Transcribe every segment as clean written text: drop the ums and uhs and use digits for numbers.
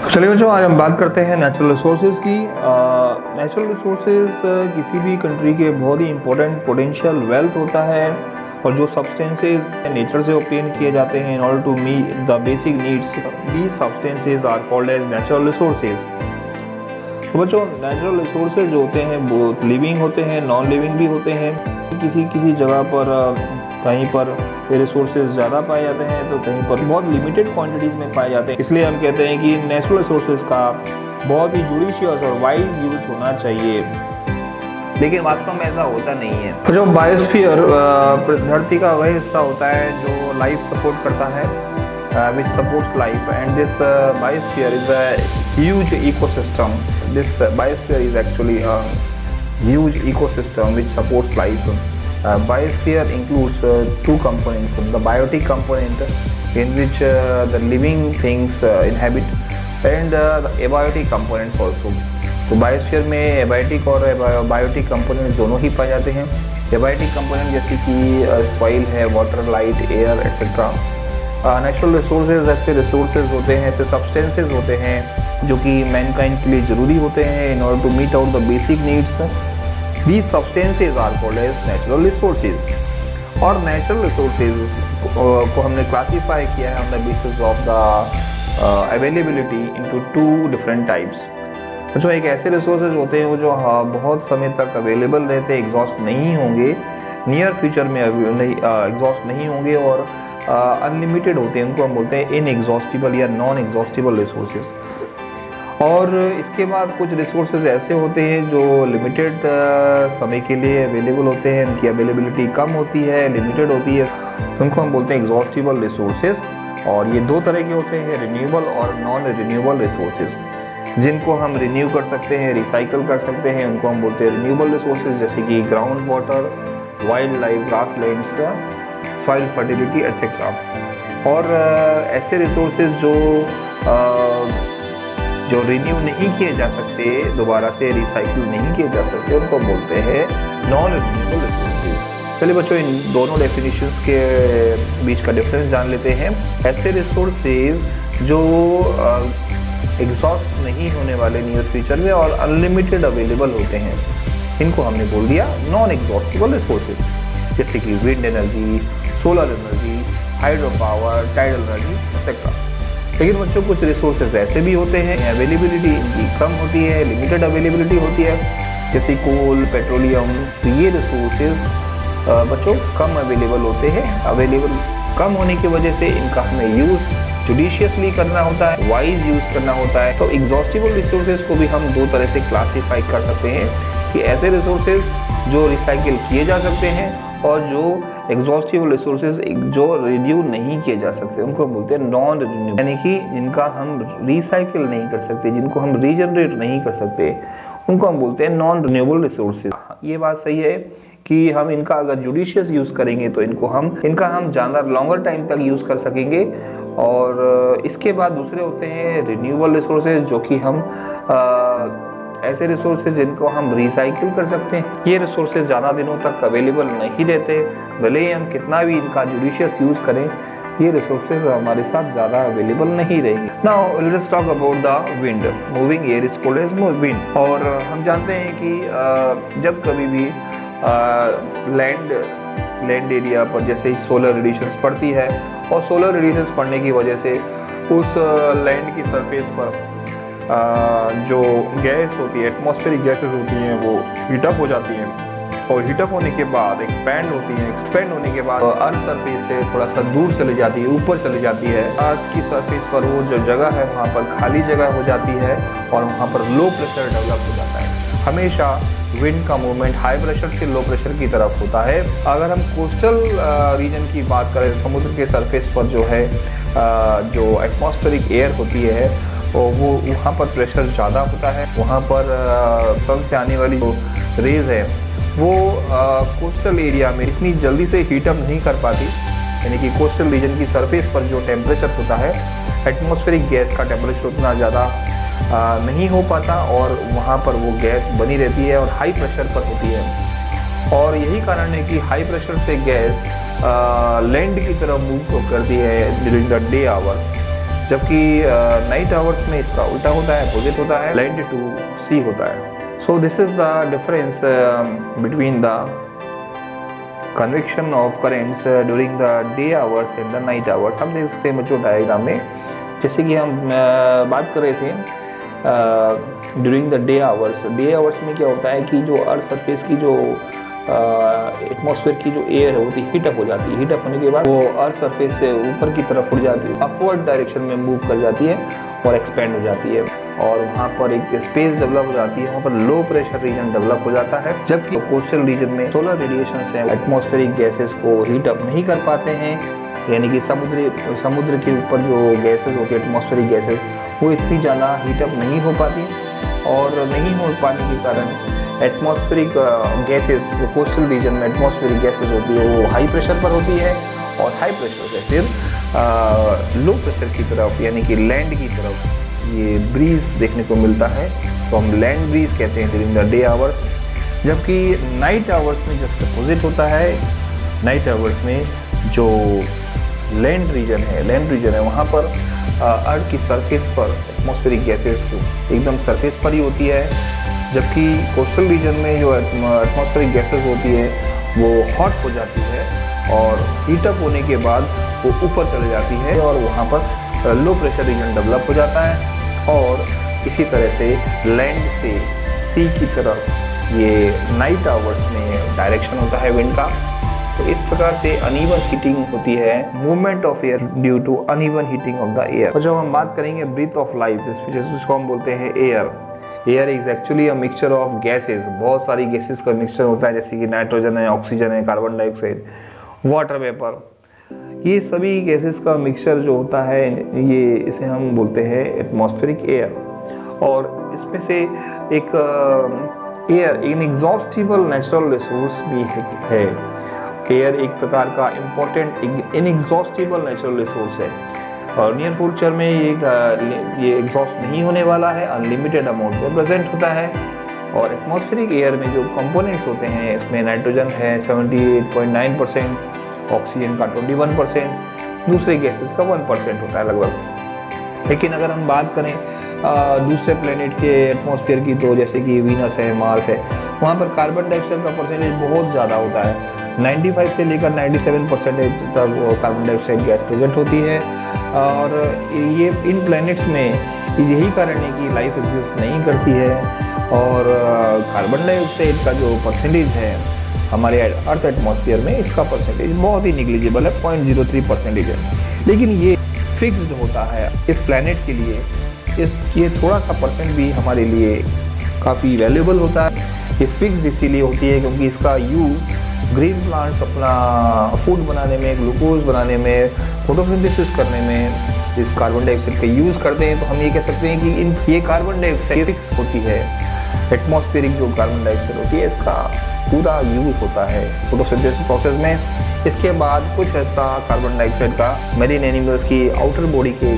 चलिए बच्चों, आज हम बात करते हैं नेचुरल रिसोर्सेज की। नेचुरल रिसोर्सेज किसी भी कंट्री के बहुत ही इंपॉर्टेंट पोटेंशियल वेल्थ होता है और जो सब्सटेंसेज नेचर से ऑब्टेन किए जाते हैं in order to meet the basic needs, these substances are called as natural resources. तो बच्चों, नेचुरल रिसोर्सेज जो होते हैं वो लिविंग होते हैं, नॉन लिविंग भी होते हैं। किसी जगह पर कहीं पर ये रिसोर्सेज ज़्यादा पाए जाते हैं तो कहीं पर बहुत लिमिटेड क्वांटिटीज़ में पाए जाते हैं। इसलिए हम कहते हैं कि नेचुरल रिसोर्सेज का बहुत ही जुडिशियस और वाइज यूज होना चाहिए, लेकिन वास्तव में ऐसा होता नहीं है। तो जो बायोस्फीयर धरती का वही हिस्सा होता है जो लाइफ सपोर्ट करता है, which supports life, and this biosphere is a huge ecosystem. This biosphere is actually a huge ecosystem which supports life. Biosphere includes two components: the biotic component, in which the living things inhabit, and the abiotic components also. तो biosphere में abiotic और biotic component दोनों ही पाए जाते हैं। Abiotic component जैसे कि soil है, water, light, air etcetera. Natural resources ऐसे रिसोर्सेज होते हैं, ऐसे सब्सटेंसेज होते हैं जो कि मैनकाइंड के लिए ज़रूरी होते हैं in order to meet out the basic needs. These substances are called as natural resources. और natural resources को हमने क्लासीफाई किया है on the basis of the availability into two different types. जो एक ऐसे रिसोर्सेज होते हैं जो बहुत समय तक अवेलेबल रहते हैं, एग्जॉस्ट नहीं होंगे, नियर फ्यूचर में एग्जॉस्ट नहीं होंगे और अनलिमिटेड होते हैं, उनको हम बोलते हैं इनएग्जॉस्टिबल या नॉन एग्जॉस्टिबल रिसोर्सेज. और इसके बाद कुछ रिसोर्सेज ऐसे होते हैं जो लिमिटेड समय के लिए अवेलेबल होते हैं, उनकी अवेलेबिलिटी कम होती है, लिमिटेड होती है, उनको हम बोलते हैं एग्जॉस्टिबल रिसोर्सेज. और ये दो तरह के होते हैं, रिन्यूएबल और नॉन रिन्यूएबल रिसोर्सेज. जिनको हम रिन्यू कर सकते हैं, रिसाइकल कर सकते हैं, उनको हम बोलते हैं रिन्यूएबल रिसोर्सेज, जैसे कि ground water, wild life, grass lands, soil fertility etcetera. और ऐसे रिसोर्सेज जो रिन्यू नहीं किए जा सकते, दोबारा से रिसाइकिल नहीं किए जा सकते, उनको बोलते हैं नॉन रिन्यूएबल रिसोर्सेज. चलिए बच्चों, इन दोनों डेफिनेशंस के बीच का डिफरेंस जान लेते हैं. ऐसे रिसोर्सेज जो एग्जॉस्ट नहीं होने वाले नियर फ्यूचर में और अनलिमिटेड अवेलेबल होते हैं, इनको हमने बोल दिया नॉन एग्जॉस्टिबल रिसोर्सेज, जैसे कि wind energy, solar energy, hydro power, tidal energy etcetera. लेकिन बच्चों, कुछ रिसोर्सेज ऐसे भी होते हैं अवेलेबिलिटी इनकी कम होती है, लिमिटेड अवेलेबिलिटी होती है, जैसे कोल, पेट्रोलियम. तो ये रिसोर्सेज बच्चों कम अवेलेबल होते हैं. अवेलेबल कम होने की वजह से इनका हमें यूज़ जुडिशियसली करना होता है, वाइज यूज़ करना होता है. तो एग्जॉस्टिबल रिसोर्सेज को भी हम दो तरह से क्लासीफाई कर सकते हैं कि ऐसे रिसोर्सेज जो रिसाइकिल किए जा सकते हैं और जो एग्जॉस्टिबल रिसोर्सेज जो रिन्यू नहीं किए जा सकते, उनको बोलते हैं नॉन रिन्यू, यानी कि जिनका हम रिसाइकिल नहीं कर सकते, जिनको हम रीजनरेट नहीं कर सकते, उनको हम बोलते हैं नॉन रिन्यूएबल रिसोर्सेज. ये बात सही है कि हम इनका अगर जुडिशियस यूज़ करेंगे तो इनका हम ज़्यादा लॉन्गर टाइम तक यूज़ कर सकेंगे. और इसके बाद दूसरे होते हैं रिन्यूएबल रिसोर्सेज, जो कि हम ऐसे रिसोर्सेज जिनको हम रिसाइकिल कर सकते हैं. ये रिसोर्सेज ज़्यादा दिनों तक अवेलेबल नहीं रहते, भले ही हम कितना भी इनका जुडिशियस यूज़ करें, ये रिसोर्सेज हमारे साथ ज़्यादा अवेलेबल नहीं रहेंगे. Now let's talk about the wind. Moving air is called as wind. और हम जानते हैं कि जब कभी भी लैंड एरिया पर जैसे ही सोलर रेडिएशंस पड़ती है और सोलर रेडिएशंस पड़ने की वजह से उस लैंड की सरफेस पर जो गैस होती है, एटमॉस्फेरिक गैसेस होती हैं, वो हीटअप हो जाती हैं और हीटअप होने के बाद एक्सपैंड होती हैं. एक्सपैंड होने के बाद अर्थ सरफेस से थोड़ा सा दूर चली जाती है, ऊपर चली जाती है. अर्थ की सरफेस पर वो जो जगह है वहाँ पर खाली जगह हो जाती है और वहाँ पर लो प्रेशर डेवलप हो जाता है. हमेशा विंड का मूवमेंट हाई प्रेशर से लो प्रेशर की तरफ होता है. अगर हम कोस्टल रीजन की बात करें, समुद्र के सरफेस पर जो है जो एटमॉस्फेरिक एयर होती है वो वहाँ पर प्रेशर ज़्यादा होता है. वहाँ पर सन से आने वाली जो रेज है वो कोस्टल एरिया में इतनी जल्दी से हीटअप नहीं कर पाती, यानी कि कोस्टल रीजन की सरफेस पर जो टेम्परेचर होता है, एटमॉस्फेरिक गैस का टेम्परेचर उतना ज़्यादा नहीं हो पाता और वहाँ पर वो गैस बनी रहती है और हाई प्रेशर पर होती है. और यही कारण है कि हाई प्रेशर से गैस लैंड की तरफ मूव करती है ड्यूरिंग द डे आवर. जबकि नाइट आवर्स में इसका उल्टा होता है, अपोजिट होता है, लैंड टू सी होता है। So this is the difference between the convection of currents during the day hours and the night hours. हम देख सकते हैं बच्चों डायग्राम में, जैसे कि हम बात कर रहे थे during the day hours. Day hours में क्या होता है कि जो अर्थ सरफेस की जो एटमॉस्फेयर की जो एयर है वो हीटअप हो जाती है। हीटअप होने के बाद वो अर्थ सरफेस से ऊपर की तरफ उड़ जाती है, अपवर्ड डायरेक्शन में मूव कर जाती है और एक्सपेंड हो जाती है, और वहाँ पर एक स्पेस डेवलप हो जाती है, वहाँ पर लो प्रेशर रीजन डेवलप हो जाता है। जबकि कोस्टल रीजन में सोलर रेडिएशन से एटमॉस्फेरिक गैसेस को हीटअप नहीं कर पाते हैं, यानी कि समुद्र के ऊपर जो गैसेस होती है एटमॉस्फेरिक गैसेस वो इतनी ज़्यादा हीटअप नहीं हो पाती, और नहीं हो पाने के कारण एटमॉस्फेरिक गैसेस जो कोस्टल रीजन में एटमॉस्फेरिक गैसेस होती है वो हाई प्रेशर पर होती है, और हाई प्रेशर से फिर लो प्रेशर की तरफ यानी कि लैंड की तरफ ये ब्रीज देखने को मिलता है, तो हम लैंड ब्रीज कहते हैं ड्यूरिंग द डे आवर्स। जबकि नाइट आवर्स में जस्ट अपोजिट होता है। नाइट आवर्स में जो लैंड रीजन है वहाँ पर अर्थ की सरफेस पर एटमॉस्फेरिक गैसेस एकदम सरफेस पर ही होती है, जबकि कोस्टल रीजन में जो एटमॉस्फेरिक गैसेस होती है वो हॉट हो जाती है और हीटअप होने के बाद वो ऊपर चले जाती है, और वहाँ पर लो प्रेशर रीजन डेवलप हो जाता है। और इसी तरह से लैंड से सी की तरफ ये नाइट आवर्स में डायरेक्शन होता है विंड का। तो इस प्रकार से अनइवन हीटिंग होती है, movement of air due to uneven heating of the air. और जब हम बात करेंगे ब्रीथ ऑफ लाइफ, जिसको हम बोलते हैं air, air is actually a mixture of gases. बहुत सारी गैसेस का मिक्सचर होता है, जैसे कि नाइट्रोजन है, ऑक्सीजन है, कार्बन डाइऑक्साइड, वाटर वेपर, ये सभी गैसेस का मिक्सचर जो होता है ये इसे हम बोलते हैं एटमॉस्फेरिक एयर। और इसमें से एक एयर इनएग्जॉस्टिबल नेचुरल रिसोर्स भी है। एयर एक प्रकार का इम्पोर्टेंट इनएग्जॉस्टिबल नेचुरल रिसोर्स है, और नियर फ्यूचर में ये एग्जॉस्ट नहीं होने वाला है, अनलिमिटेड अमाउंट में प्रेजेंट होता है। और एटमॉस्फेरिक एयर में जो कंपोनेंट्स होते हैं इसमें नाइट्रोजन है 78.9%, ऑक्सीजन का 21%, दूसरे गैसेस का 1% होता है लगभग। लेकिन अगर हम बात करें दूसरे प्लेनेट के एटमॉस्फेयर की, तो जैसे कि वीनस है, मार्स है, वहाँ पर कार्बन डाइऑक्साइड का परसेंटेज बहुत ज़्यादा होता है। 95 से लेकर 97% तक कार्बन डाइऑक्साइड गैस प्रेजेंट होती है। और ये इन प्लैनेट्स में यही कारण है कि लाइफ एग्जिस्ट नहीं करती है, और कार्बन डाइऑक्साइड का जो परसेंटेज है हमारे अर्थ एटमॉस्फेयर में, इसका परसेंटेज बहुत ही निग्लिजिबल है, 0.03% है। लेकिन ये फिक्स्ड होता है इस प्लैनेट के लिए, ये थोड़ा सा परसेंट भी हमारे लिए काफ़ी वैल्यूएबल होता है। ये फिक्स्ड इसीलिए होती है क्योंकि इसका यूज़ ग्रीन प्लांट्स अपना फूड बनाने में, ग्लूकोज बनाने में, फोटोसिंथेसिस करने में इस कार्बन डाइऑक्साइड का यूज़ करते हैं। तो हम ये कह सकते हैं कि ये कार्बन डाइऑक्साइड फिक्स होती है, एटमॉस्फेरिक जो कार्बन डाइऑक्साइड होती है इसका पूरा यूज़ होता है फोटोसिंथेसिस प्रोसेस में। इसके बाद कुछ ऐसा कार्बन डाइऑक्साइड का मेरीन एनिमल्स की आउटर बॉडी के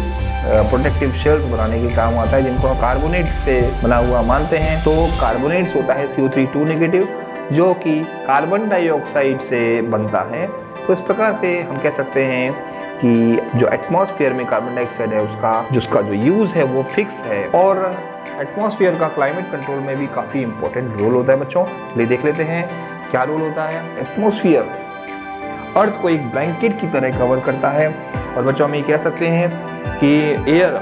प्रोटेक्टिव शेल्स बनाने के काम आता है, जिनको हम कार्बोनेट से बना हुआ मानते हैं। तो कार्बोनेट्स होता है CO3 नेगेटिव, जो कि कार्बन डाइऑक्साइड से बनता है। तो इस प्रकार से हम कह सकते हैं कि जो एटमॉस्फेयर में कार्बन डाइऑक्साइड है उसका जो यूज़ है वो फिक्स है। और एटमॉस्फेयर का क्लाइमेट कंट्रोल में भी काफ़ी इंपॉर्टेंट रोल होता है बच्चों। चलिए देख लेते हैं क्या रोल होता है। एटमॉस्फेयर अर्थ को एक ब्लैंकेट की तरह कवर करता है, और बच्चों हम ये कह सकते हैं कि एयर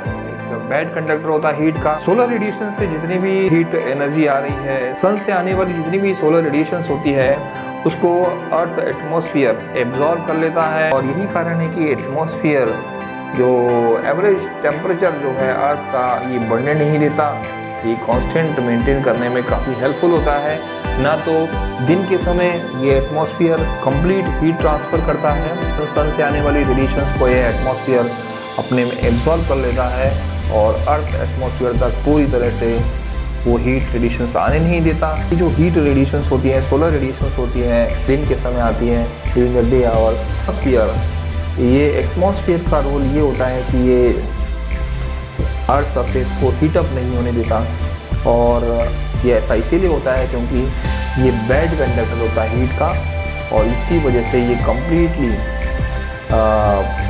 बैड कंडक्टर होता है हीट का। सोलर रेडिएशन से जितनी भी हीट एनर्जी आ रही है, सन से आने वाली जितनी भी सोलर रेडिएशन होती है, उसको अर्थ एटमॉस्फेयर एब्जॉर्ब कर लेता है। और यही कारण है कि एटमॉस्फेयर जो एवरेज टेम्परेचर जो है अर्थ का ये बढ़ने नहीं देता, ये कांस्टेंट मेंटेन करने में काफ़ी हेल्पफुल होता है। ना तो दिन के समय ये एटमॉस्फेयर कंप्लीट हीट ट्रांसफ़र करता है, तो सन से आने वाली रेडिएशंस को ये एटमॉस्फेयर अपने में एब्जॉर्ब कर लेता है, और अर्थ एटमॉस्फेयर तक पूरी तरह से वो हीट रेडिएशंस आने नहीं देता। ये जो हीट रेडिएशंस होती हैं, सोलर रेडिएशंस होती हैं, दिन के समय आती हैं ड्यूरिंग द डे आवर। ये एटमॉस्फेयर का रोल ये होता है कि ये अर्थ सरफेस को हीटअप नहीं होने देता, और ये ऐसा इसीलिए होता है क्योंकि ये बैड कंडक्टर होता है हीट का, और इसी वजह से ये कम्प्लीटली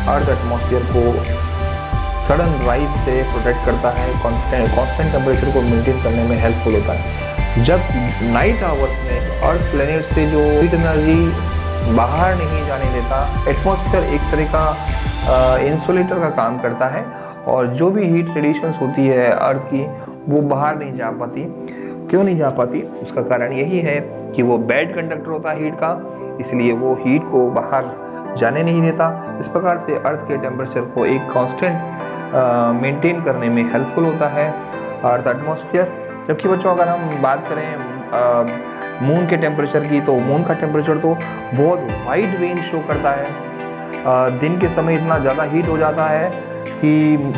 अर्थ एटमॉस्फेयर को सडन राइज से प्रोटेक्ट करता है, कांस्टेंट टेम्परेचर को मेंटेन करने में हेल्पफुल होता है। जब नाइट आवर्स में अर्थ प्लैनेट से जो हीट एनर्जी बाहर नहीं जाने देता, एटमॉस्फेयर एक तरह का इंसुलेटर का काम करता है और जो भी हीट रेडिएशंस होती है अर्थ की वो बाहर नहीं जा पाती। क्यों नहीं जा पाती? उसका कारण यही है कि वो बैड कंडक्टर होता है हीट का, इसलिए वो हीट को बाहर जाने नहीं देता। इस प्रकार से अर्थ के टेम्परेचर को एक कांस्टेंट मेंटेन करने में हेल्पफुल होता है अर्थ एटमॉस्फेयर। जबकि बच्चों अगर हम बात करें मून के टेम्परेचर की, तो मून का टेम्परेचर तो बहुत वाइड रेंज शो करता है। दिन के समय इतना ज़्यादा हीट हो जाता है कि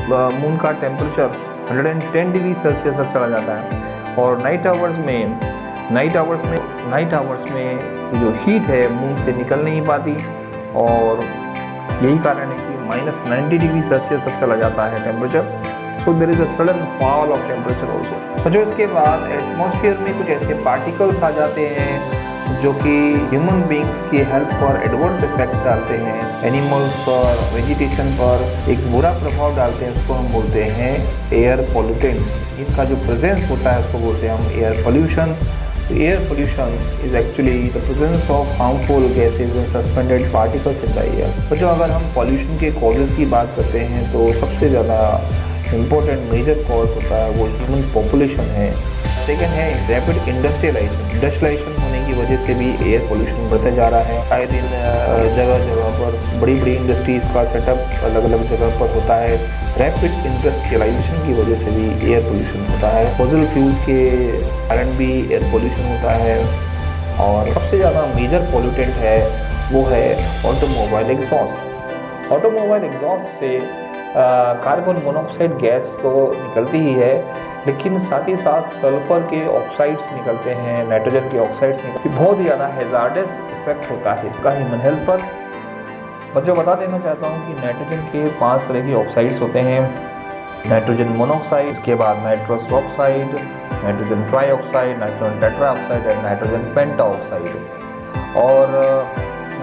मून का टेम्परेचर 110 डिग्री सेल्सियस तक चला जाता है। और नाइट आवर्स में जो हीट है मून से निकल नहीं पाती और यही कारण है कि -90 डिग्री सेल्सियस तक चला जाता है temperature. So there is a sudden fall of temperature also. तो जो इसके बाद एटमॉस्फेयर में कुछ ऐसे पार्टिकल्स आ जाते हैं जो कि ह्यूमन बींग्स की हेल्थ पर एडवर्स इफेक्ट डालते हैं, एनिमल्स पर, वेजिटेशन पर एक बुरा प्रभाव डालते हैं। उसको हम बोलते हैं एयर पॉल्यूटेंट्स। इनका जो प्रेजेंस होता है उसको बोलते हैं हम air pollution. Air pollution is actually the presence of harmful gases and suspended particles in the air. तो जो अगर हम पॉल्यूशन के कॉजेज की बात करते हैं तो सबसे ज़्यादा इम्पोर्टेंट मेजर कॉज होता है वो ह्यूमन पॉपुलेशन है। सेकेंड है रैपिड इंडस्ट्रियलाइजेशन होने की वजह से भी एयर पोल्यूशन बढ़ता जा रहा है। आए दिन जगह जगह पर बड़ी बड़ी इंडस्ट्रीज का सेटअप अलग अलग जगह पर होता है। रैपिड इंडस्ट्रियलाइजेशन की वजह से भी एयर पोल्यूशन होता है। फॉसिल फ्यूल के कारण भी एयर पोल्यूशन होता है। और सबसे ज़्यादा मेजर पोल्यूटेंट है वो है ऑटोमोबाइल एग्जॉस्ट। ऑटोमोबाइल एग्जॉस्ट से कार्बन मोनोऑक्साइड गैस तो निकलती ही है, लेकिन साथ ही साथ सल्फर के ऑक्साइड्स निकलते हैं, नाइट्रोजन के ऑक्साइड्स निकलते हैं। बहुत ही ज़्यादा हैजार्डस इफेक्ट होता है इसका ह्यूमन हेल्थ पर। बच्चों बता देना चाहता हूँ कि नाइट्रोजन के 5 तरह के ऑक्साइड्स होते हैं। नाइट्रोजन मोनोऑक्साइड, इसके बाद nitrous oxide, nitrogen trioxide, nitrogen tetroxide and nitrogen pentoxide. और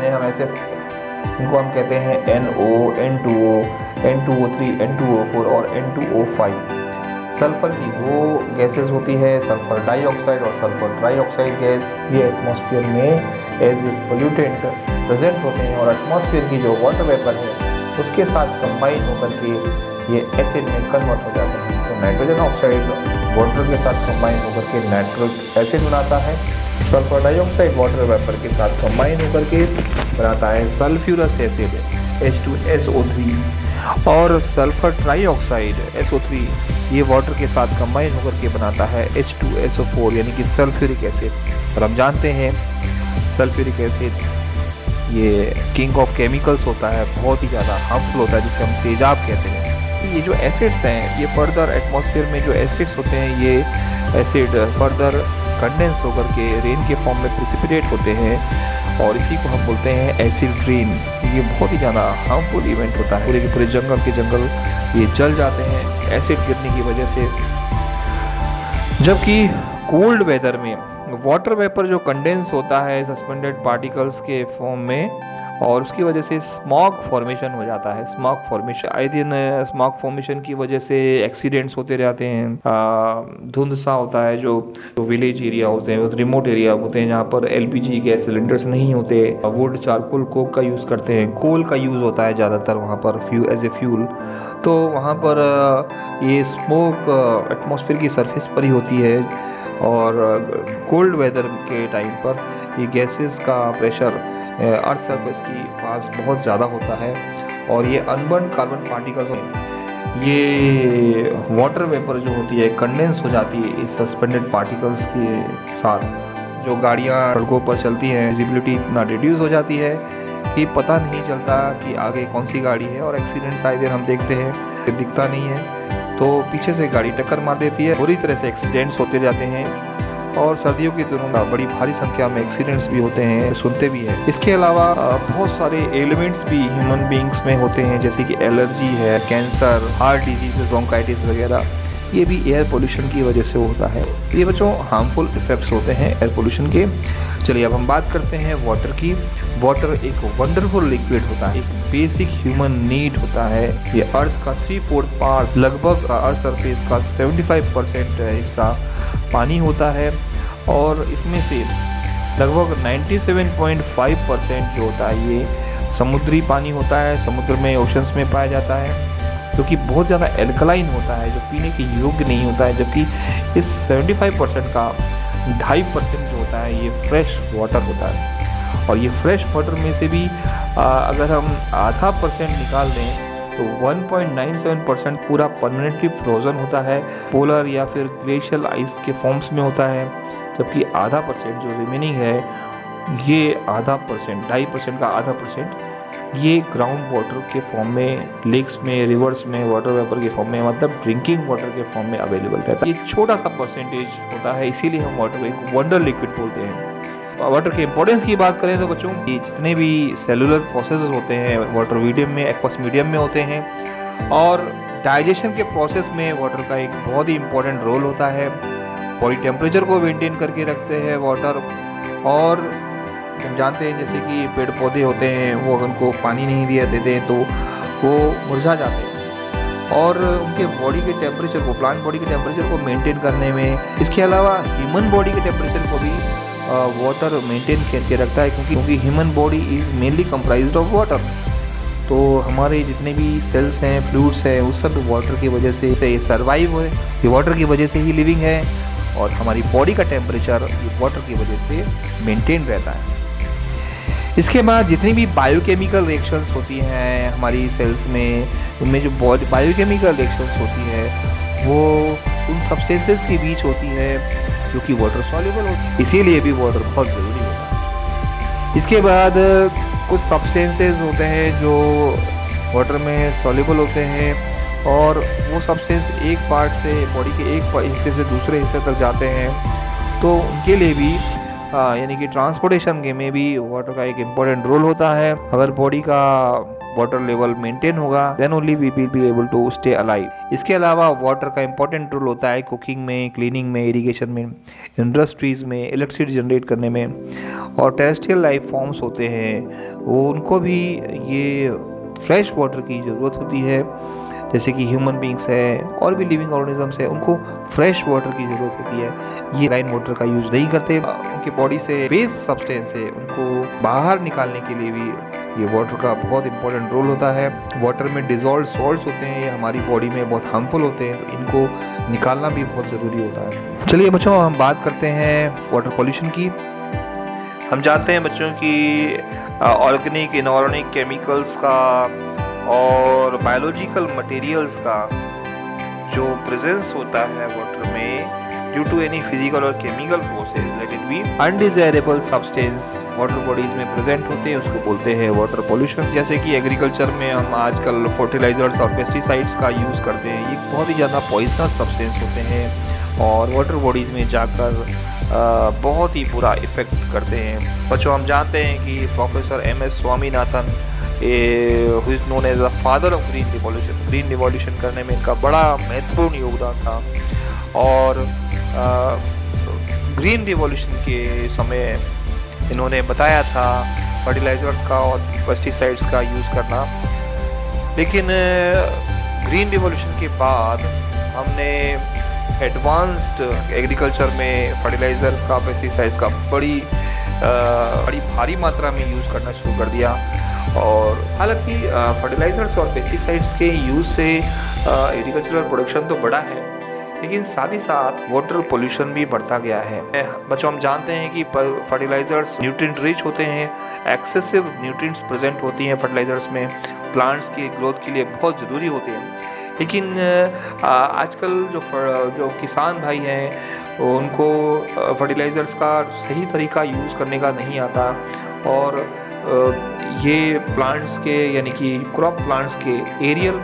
हम ऐसे इनको हम कहते हैं NO, N2O, N2O3, N2O4 और N2O5। सल्फर की वो गैसेस होती है, सल्फर डाइऑक्साइड और सल्फर ट्राईऑक्साइड गैस। ये एटमॉस्फेयर में एज ए पोल्यूटेंट प्रेजेंट होते हैं और एटमॉस्फेयर की जो वाटर वेपर है उसके साथ कंबाइन होकर के ये एसिड में कन्वर्ट हो जाते हैं। तो नाइट्रोजन ऑक्साइड वाटर के साथ कंबाइन होकर के नाइट्रिक एसिड बनाता है। सल्फर डाइऑक्साइड वाटर वेपर के साथ कंबाइन होकर के बनाता है सल्फ्यूरस एसिड H2SO3। और सल्फर ट्राईऑक्साइड SO3 ये वाटर के साथ कंबाइन होकर के बनाता है H2SO4 यानी कि सल्फ्यूरिक एसिड। और हम जानते हैं सल्फ्यूरिक एसिड ये किंग ऑफ केमिकल्स होता है, बहुत ही ज़्यादा हार्मफुल होता है, जिसे हम तेजाब कहते हैं। ये जो एसिड्स हैं ये फर्दर एटमॉस्फेयर में जो एसिड्स होते हैं ये एसिड फर्दर कंडेंस होकर के रेन के फॉर्म में प्रिसिपिटेट होते हैं और इसी को हम बोलते हैं एसिड रेन। ये बहुत ही ज़्यादा हार्मफुल इवेंट होता है। पूरे के पूरे जंगल के जंगल ये जल जाते हैं एसिड गिरने की वजह से। जबकि कोल्ड वेदर में वाटर वेपर जो कंडेंस होता है सस्पेंडेड पार्टिकल्स के फॉर्म में और उसकी वजह से स्मॉग फॉर्मेशन हो जाता है। स्मॉग फॉर्मेशन आए दिन स्मॉग फॉर्मेशन की वजह से एक्सीडेंट्स होते रहते हैं। धुंध सा होता है जो विलेज एरिया होते हैं, रिमोट एरिया होते हैं जहाँ पर LPG गैस सिलेंडर्स नहीं होते। वुड, चारकोल, कोक का यूज़ करते हैं, कोल का यूज़ होता है ज़्यादातर वहाँ पर एज ए फ्यूल। तो वहाँ पर ये स्मोक एटमॉस्फेयर की सरफेस पर ही होती है और कोल्ड वेदर के टाइम पर ये गैसेस का प्रेशर अर्थ सरफेस की पास बहुत ज़्यादा होता है और ये अनबर्न कार्बन पार्टिकल्स ये वाटर वेपर जो होती है कंडेंस हो जाती है इस सस्पेंडेड पार्टिकल्स के साथ। जो गाड़ियाँ सड़कों पर चलती हैं विजिबिलिटी इतना रिड्यूस हो जाती है कि पता नहीं चलता कि आगे कौन सी गाड़ी है और एक्सीडेंट्स आए दिन हम देखते हैं कि दिखता नहीं है तो पीछे से गाड़ी टक्कर मार देती है। बुरी तरह से एक्सीडेंट्स होते जाते हैं और सर्दियों के दिनों में बड़ी भारी संख्या में एक्सीडेंट्स भी होते हैं, सुनते भी हैं। इसके अलावा बहुत सारे एलिमेंट्स भी ह्यूमन बींग्स में होते हैं जैसे कि एलर्जी है, कैंसर, हार्ट डिजीज, ब्रोंकाइटिस वगैरह, ये भी एयर पोल्यूशन की वजह से होता है। ये बच्चों हार्मफुल इफेक्ट्स होते हैं एयर पोल्यूशन के। चलिए अब हम बात करते हैं वाटर की। वाटर एक वंडरफुल लिक्विड होता है, एक बेसिक ह्यूमन नीड होता है। ये अर्थ का 3/4 पार्ट, लगभग अर्थ सरफेस का 75% हिस्सा पानी होता है और इसमें से लगभग 97.5% जो होता है ये समुद्री पानी होता है, समुद्र में, ओशंस में पाया जाता है, जो कि बहुत ज़्यादा एल्कलाइन होता है, जो पीने के योग्य नहीं होता है। जबकि इस 75% का 2.5% जो होता है ये फ्रेश वाटर होता है। और ये फ्रेश वाटर में से भी अगर हम 0.5% निकाल दें तो 1.97% पूरा परमानेंटली फ्रोज़न होता है, पोलर या फिर ग्लेशियल आइस के फॉर्म्स में होता है। जबकि 0.5% जो रिमेनिंग है, ये 2.5% का 0.5% ये ग्राउंड वाटर के फॉर्म में, लेक्स में, रिवर्स में, वाटर वेपर के फॉर्म में, मतलब ड्रिंकिंग वाटर के फॉर्म में अवेलेबल रहता है। ये छोटा सा परसेंटेज होता है, इसीलिए हम वाटर को एक वंडर लिक्विड बोलते हैं। वाटर के इंपॉर्टेंस की बात करें तो बच्चों, ये जितने भी सेलुलर प्रोसेसेस होते हैं वाटर मीडियम में, एक्वस मीडियम में होते हैं, और डाइजेशन के प्रोसेस में वाटर का एक बहुत ही इंपॉर्टेंट रोल होता है। बॉडी टेम्परेचर को मेंटेन करके रखते हैं वाटर। और हम जानते हैं जैसे कि पेड़ पौधे होते हैं, वो अगर उनको पानी नहीं दिया देते हैं तो वो मुरझा जाते हैं, और उनके बॉडी के टेम्परेचर को, प्लांट बॉडी के टेम्परेचर को मेंटेन करने में, इसके अलावा ह्यूमन बॉडी के टेम्परेचर को भी वाटर मेंटेन करके रखता है, क्योंकि human body is mainly comprised of water. तो हमारे जितने भी सेल्स हैं, फ्लूइड्स हैं, वो सब वाटर की वजह से सर्वाइव हुए, ये वाटर की वजह से ही लिविंग है। और हमारी बॉडी का टेम्परेचर ये वाटर की वजह से मेंटेन रहता है। इसके बाद जितनी भी बायोकेमिकल रिएक्शंस होती हैं हमारी सेल्स में, उनमें जो बायोकेमिकल रिएक्शंस होती है वो उन सब्सटेंसेस के बीच होती है जो कि वाटर सॉल्युबल होती है, इसीलिए भी वाटर बहुत ज़रूरी होता है। इसके बाद कुछ सब्सटेंसेस होते हैं जो वाटर में सॉल्युबल होते हैं, और वो सब्सटेंस एक पार्ट से, बॉडी के एक हिस्से से दूसरे हिस्से तक जाते हैं, तो उनके लिए भी यानी कि ट्रांसपोर्टेशन के में भी वाटर का एक इम्पोर्टेंट रोल होता है। अगर बॉडी का वाटर लेवल मेंटेन होगा then only we will be able to stay alive. इसके अलावा वाटर का इम्पोर्टेंट रोल होता है कुकिंग में, क्लीनिंग में, इरिगेशन में, इंडस्ट्रीज़ में, इलेक्ट्रिसिटी जनरेट करने में। और टेरेस्ट्रियल लाइफ फॉर्म्स होते हैं, वो उनको भी ये फ्रेश वाटर की ज़रूरत होती है, जैसे कि ह्यूमन बींग्स है और भी लिविंग ऑर्गेनिजम्स है, उनको फ्रेश वाटर की ज़रूरत होती है। ये लाइन वाटर का यूज़ नहीं करते। उनके बॉडी से वेस्ट सब्सटेंस है उनको बाहर निकालने के लिए भी ये वाटर का बहुत इंपॉर्टेंट रोल होता है। वाटर में डिजॉल्व सॉल्ट्स होते हैं, ये हमारी बॉडी में बहुत हार्मफुल होते हैं, तो इनको निकालना भी बहुत ज़रूरी होता है। चलिए बच्चों, हम बात करते हैं वाटर पॉल्यूशन की। हम जानते हैं बच्चों की ऑर्गेनिक, इनऑर्गेनिक केमिकल्स का और बायोलॉजिकल मटेरियल्स का जो प्रेजेंस होता है वाटर में ड्यू टू एनी फिजिकल और chemical process, let it be undesirable substance water bodies में प्रेजेंट होते हैं, उसको बोलते हैं वाटर पॉल्यूशन। जैसे कि एग्रीकल्चर में हम आजकल फर्टिलाइजर्स और पेस्टिसाइड्स का यूज़ करते हैं, ये बहुत ही ज़्यादा पॉइजनस सब्सटेंस होते हैं और वाटर बॉडीज़ में जाकर बहुत ही बुरा इफेक्ट करते हैं। बच्चों, हम जानते हैं कि professor MS Swaminathan, who is known as the father of green revolution करने में इनका बड़ा महत्वपूर्ण योगदान था। और ग्रीन रिवॉल्यूशन के समय इन्होंने बताया था फर्टिलाइजर्स का और पेस्टिसाइड्स का यूज़ करना। लेकिन ग्रीन रिवॉल्यूशन के बाद हमने एडवांस्ड एग्रीकल्चर में फर्टिलाइजर्स का, पेस्टिसाइड्स का बड़ी भारी मात्रा में यूज़ करना शुरू कर दिया। और हालांकि फर्टिलाइजर्स और पेस्टिसाइड्स के यूज़ से एग्रीकल्चरल प्रोडक्शन तो बढ़ा है, लेकिन साथ ही साथ वाटर पोल्यूशन भी बढ़ता गया है। बच्चों, हम जानते हैं कि फर्टिलाइजर्स न्यूट्रिएंट रिच होते हैं, एक्सेसिव न्यूट्रिएंट्स प्रेजेंट होती हैं फर्टिलाइजर्स में, प्लांट्स की ग्रोथ के लिए बहुत ज़रूरी होते हैं। लेकिन आजकल जो किसान भाई हैं उनको फर्टिलाइजर्स का सही तरीका यूज़ करने का नहीं आता, और ये प्लांट्स के, यानी कि क्रॉप प्लांट्स के एरियल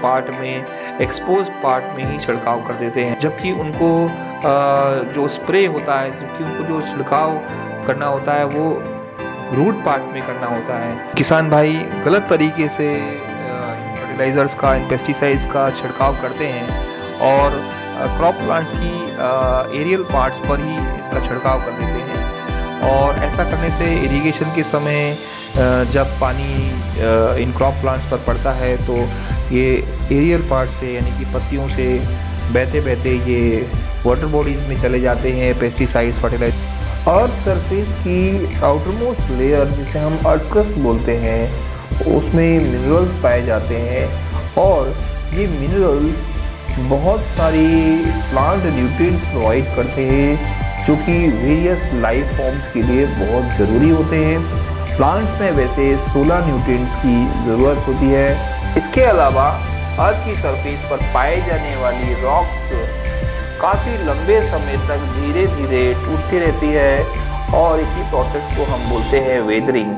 पार्ट में, एक्सपोज्ड पार्ट में ही छिड़काव कर देते हैं, जबकि उनको जो स्प्रे होता है, जबकि उनको जो छिड़काव करना होता है वो रूट पार्ट में करना होता है। किसान भाई गलत तरीके से फर्टिलाइजर्स का, पेस्टिसाइड्स का छिड़काव करते हैं और क्रॉप प्लांट्स की एरियल पार्ट्स पर ही इसका छिड़काव कर देते हैं। और ऐसा करने से इरिगेशन के समय जब पानी इन क्रॉप प्लांट्स पर पड़ता है तो ये एरियल पार्ट से यानी कि पत्तियों से बहते बहते ये वाटर बॉडीज़ में चले जाते हैं, पेस्टिसाइड्स, फर्टिलाइजर। अर्थ सरफेस की आउटरमोस्ट लेयर जिसे हम अर्थ क्रस्ट बोलते हैं, उसमें मिनरल्स पाए जाते हैं और ये मिनरल्स बहुत सारी प्लांट न्यूट्रिएंट्स प्रोवाइड करते हैं जो कि वेरियस लाइफ फॉर्म्स के लिए बहुत ज़रूरी होते हैं। प्लांट्स में वैसे 16 न्यूट्रिएंट्स की ज़रूरत होती है। इसके अलावा अर्थ की सरफेस पर पाए जाने वाली रॉक्स काफ़ी लंबे समय तक धीरे धीरे टूटती रहती है और इसी प्रोसेस को हम बोलते हैं वेदरिंग।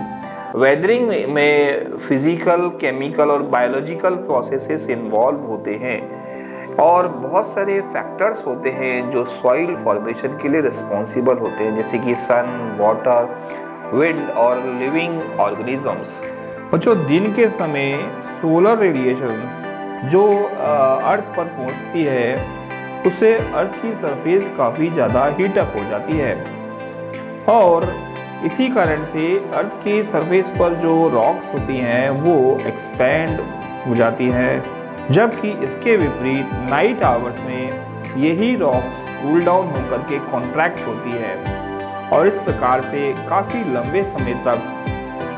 वेदरिंग में फिजिकल, केमिकल और बायोलॉजिकल प्रोसेसेस इन्वॉल्व होते हैं और बहुत सारे फैक्टर्स होते हैं जो सॉइल फॉर्मेशन के लिए रिस्पॉन्सिबल होते हैं, जैसे कि सन, वाटर, विंड और लिविंग ऑर्गेनिजम्स। बच्चों, दिन के समय सोलर रेडिएशंस जो अर्थ पर पहुंचती है उससे अर्थ की सरफेस काफ़ी ज़्यादा हीटअप हो जाती है और इसी कारण से अर्थ की सरफेस पर जो रॉक्स होती हैं वो एक्सपैंड हो जाती हैं, जबकि इसके विपरीत नाइट आवर्स में यही रॉक्स कूल डाउन होकर के कॉन्ट्रैक्ट होती है और इस प्रकार से काफ़ी लंबे समय तक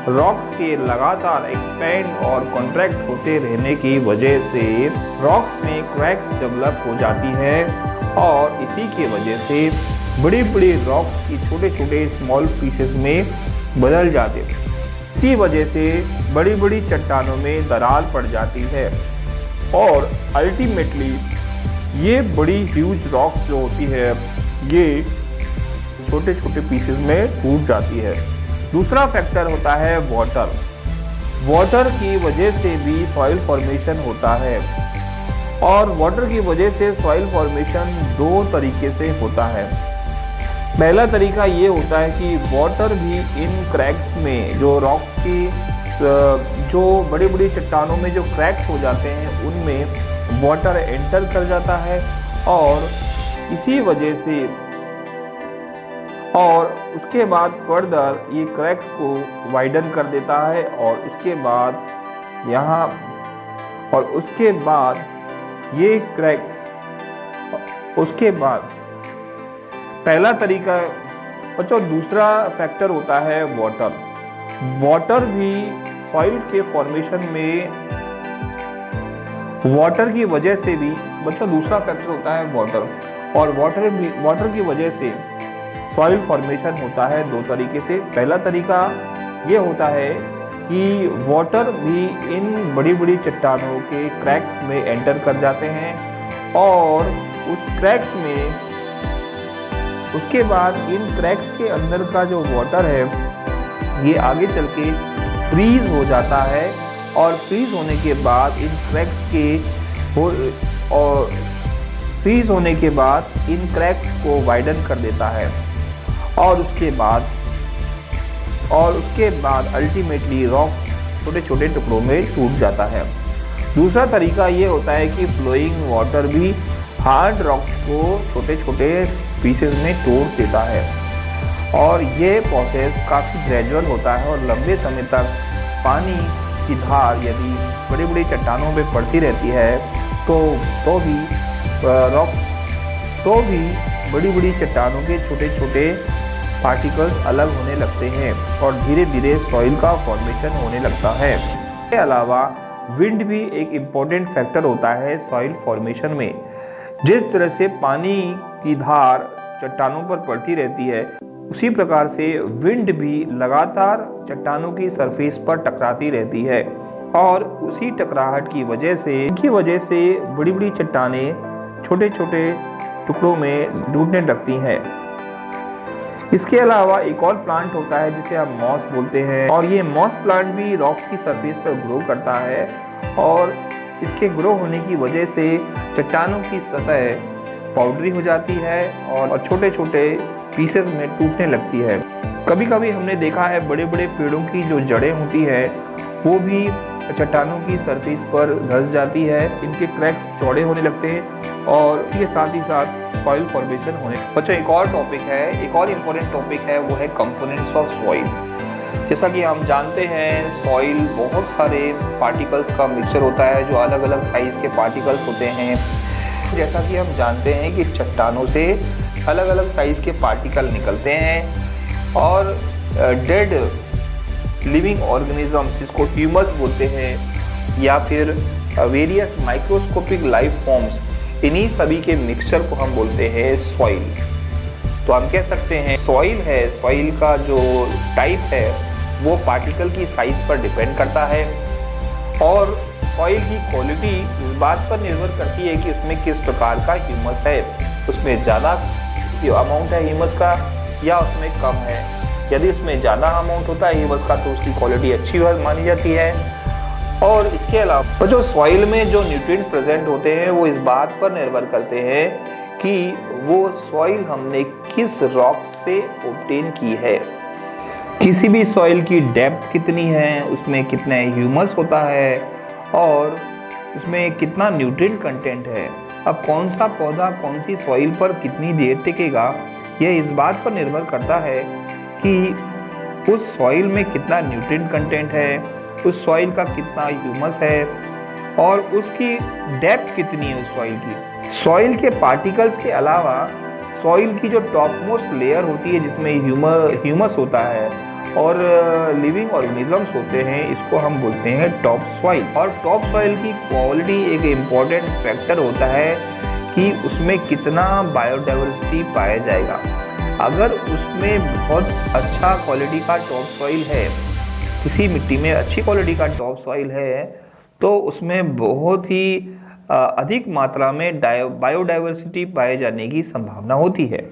रॉक्स के लगातार एक्सपैंड और कॉन्ट्रैक्ट होते रहने की वजह से रॉक्स में क्रैक्स डेवलप हो जाती है और इसी के वजह से बड़ी बड़ी रॉक्स की छोटे छोटे स्मॉल पीसेस में बदल जाते हैं। इसी वजह से बड़ी बड़ी चट्टानों में दरार पड़ जाती है और अल्टीमेटली ये बड़ी ह्यूज रॉक्स जो होती है ये छोटे छोटे पीसेस में टूट जाती है। दूसरा फैक्टर होता है वाटर। वाटर की वजह से भी सॉइल फॉर्मेशन होता है और वाटर की वजह से सॉइल फॉर्मेशन दो तरीके से होता है। पहला तरीका ये होता है कि वाटर भी इन क्रैक्स में, जो रॉक की जो बड़ी बड़ी चट्टानों में जो क्रैक्स हो जाते हैं उनमें वाटर एंटर कर जाता है और इसी वजह से और उसके बाद फर्दर ये क्रैक्स को वाइडन कर देता है और इसके बाद यहाँ और उसके बाद ये क्रैक्स उसके बाद पहला तरीका। बच्चों, दूसरा फैक्टर होता है वाटर। वाटर भी सॉइल के फॉर्मेशन में वाटर की वजह से भी बच्चों दूसरा फैक्टर होता है वाटर और वाटर की वजह से सॉइल फॉर्मेशन होता है दो तरीके से। पहला तरीका ये होता है कि वाटर भी इन बड़ी बड़ी चट्टानों के क्रैक्स में एंटर कर जाते हैं और उस क्रैक्स में उसके बाद इन क्रैक्स के अंदर का जो वाटर है ये आगे चल के फ्रीज हो जाता है और फ्रीज होने के बाद इन क्रैक्स को वाइडन कर देता है और उसके बाद अल्टीमेटली रॉक छोटे छोटे टुकड़ों में टूट जाता है। दूसरा तरीका ये होता है कि फ्लोइंग वाटर भी हार्ड रॉक्स को छोटे छोटे पीसेस में तोड़ देता है और ये प्रोसेस काफ़ी ग्रेजुअल होता है और लंबे समय तक पानी की धार यदि बड़ी बड़ी चट्टानों में पड़ती रहती है तो भी बड़ी बड़ी चट्टानों के छोटे छोटे पार्टिकल्स अलग होने लगते हैं और धीरे धीरे सॉइल का फॉर्मेशन होने लगता है। इसके अलावा विंड भी एक इम्पोर्टेंट फैक्टर होता है सॉइल फॉर्मेशन में। जिस तरह से पानी की धार चट्टानों पर पड़ती रहती है उसी प्रकार से विंड भी लगातार चट्टानों की सरफेस पर टकराती रहती है और उसी टकराहट की वजह से बड़ी बड़ी चट्टानें छोटे छोटे टुकड़ों में टूटने लगती हैं। इसके अलावा एक और प्लांट होता है जिसे हम मॉस बोलते हैं और ये मॉस प्लांट भी रॉक्स की सरफेस पर ग्रो करता है और इसके ग्रो होने की वजह से चट्टानों की सतह पाउडरी हो जाती है और छोटे छोटे पीसेस में टूटने लगती है। कभी कभी हमने देखा है बड़े बड़े पेड़ों की जो जड़ें होती है वो भी चट्टानों की सरफेस पर धंस जाती है, इनके क्रैक्स चौड़े होने लगते हैं और इसके साथ ही साथ सॉइल फॉर्मेशन होने। बच्चों, एक और इम्पोर्टेंट टॉपिक है वो है कंपोनेंट्स ऑफ सॉइल। जैसा कि हम जानते हैं सॉइल बहुत सारे पार्टिकल्स का मिक्सचर होता है जो अलग अलग साइज़ के पार्टिकल्स होते हैं। जैसा कि हम जानते हैं कि चट्टानों से अलग अलग साइज़ के पार्टिकल निकलते हैं और डेड लिविंग ऑर्गेनिज्म जिसको ह्यूमस बोलते हैं या फिर वेरियस माइक्रोस्कोपिक लाइफ फॉर्म्स, इन्हीं सभी के मिक्सचर को हम बोलते हैं सॉइल। तो हम कह सकते हैं सॉइल है, सॉइल का जो टाइप है वो पार्टिकल की साइज पर डिपेंड करता है और सॉइल की क्वालिटी इस बात पर निर्भर करती है कि उसमें किस प्रकार का ह्यूमस है, उसमें ज़्यादा अमाउंट है ह्यूमस का या उसमें कम है। यदि उसमें ज़्यादा अमाउंट होता है ह्यूमस का तो उसकी क्वालिटी अच्छी मानी जाती है। और इसके अलावा जो सॉइल में जो न्यूट्रिएंट्स प्रेजेंट होते हैं वो इस बात पर निर्भर करते हैं कि वो सॉइल हमने किस रॉक से ऑब्टेन की है। किसी भी सॉइल की डेप्थ कितनी है, उसमें कितना ह्यूमस होता है और उसमें कितना न्यूट्रिएंट कंटेंट है। अब कौन सा पौधा कौन सी सॉइल पर कितनी देर टिकेगा यह इस बात पर निर्भर करता है कि उस सॉइल में कितना न्यूट्रिएंट कंटेंट है, उस सॉइल का कितना ह्यूमस है और उसकी डेप्थ कितनी है उस सॉइल की। सॉइल के पार्टिकल्स के अलावा सॉइल की जो टॉप मोस्ट लेयर होती है जिसमें ह्यूमस होता है और लिविंग ऑर्गेनिजम्स होते हैं, इसको हम बोलते हैं टॉप सॉइल। और टॉप सॉइल की क्वालिटी एक इम्पॉर्टेंट फैक्टर होता है कि उसमें कितना बायोडाइवर्सिटी पाया जाएगा। अगर उसमें बहुत अच्छा क्वालिटी का टॉप सॉइल है, किसी मिट्टी में अच्छी क्वालिटी का टॉप सॉइल है तो उसमें बहुत ही अधिक मात्रा में बायोडाइवर्सिटी पाए जाने की संभावना होती है।